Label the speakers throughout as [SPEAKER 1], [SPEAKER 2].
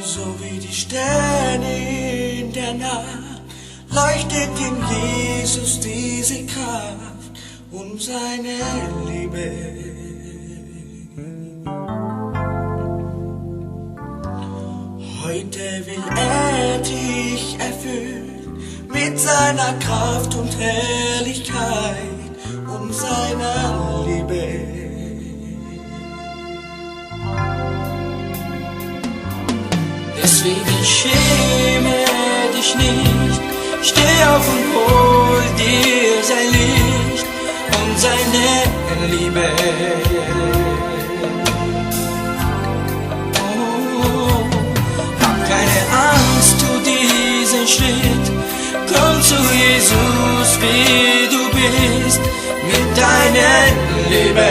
[SPEAKER 1] So wie die Sterne in der Nacht leuchtet in Jesus diese Kraft und seine Liebe. Heute will er dich erfüllen mit seiner Kraft und Herrlichkeit und seiner Liebe. Deswegen schäme dich nicht, steh auf und hol dir sein Licht und seine Liebe. Oh, hab keine Angst, tu diesen Schritt, komm zu Jesus, wie du bist, mit deiner Liebe.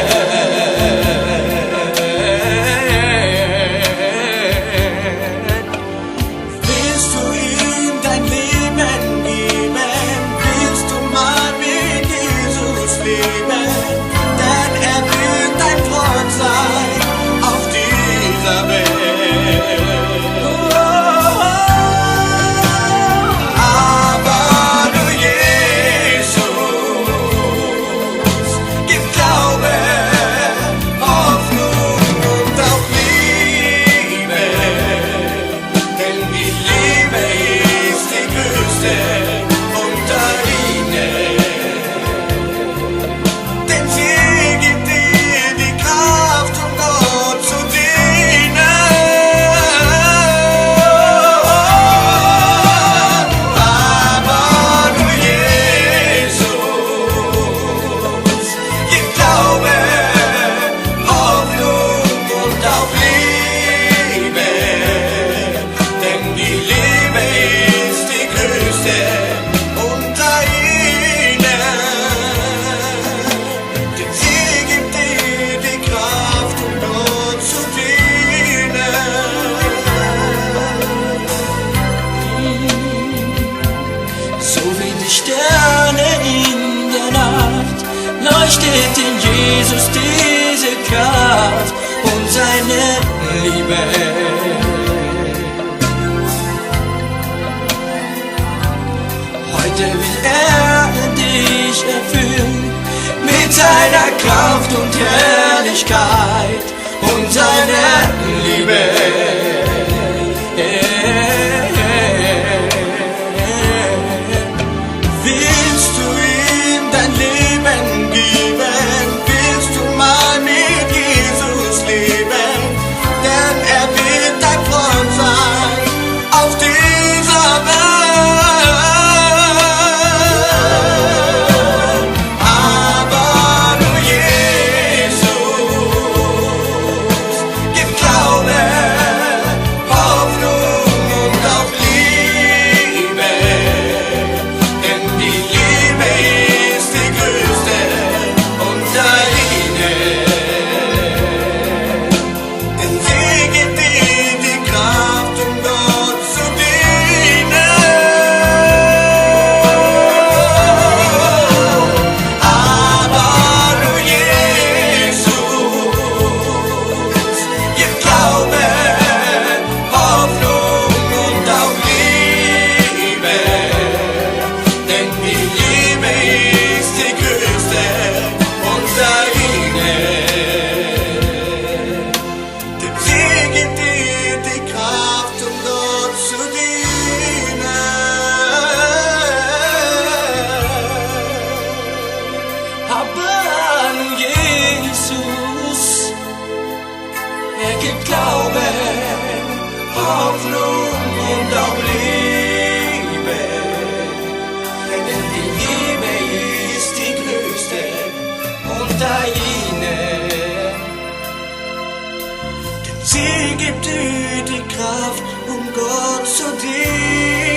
[SPEAKER 1] Leuchtet in Jesus diese Kraft und seine Liebe. Heute will er dich erfüllen mit seiner Kraft und Herrlichkeit und seiner Liebe. Er gibt Glaube, Hoffnung und auch Liebe. Denn die Liebe ist die größte unter ihnen. Denn sie gibt dir die Kraft, um Gott zu dienen.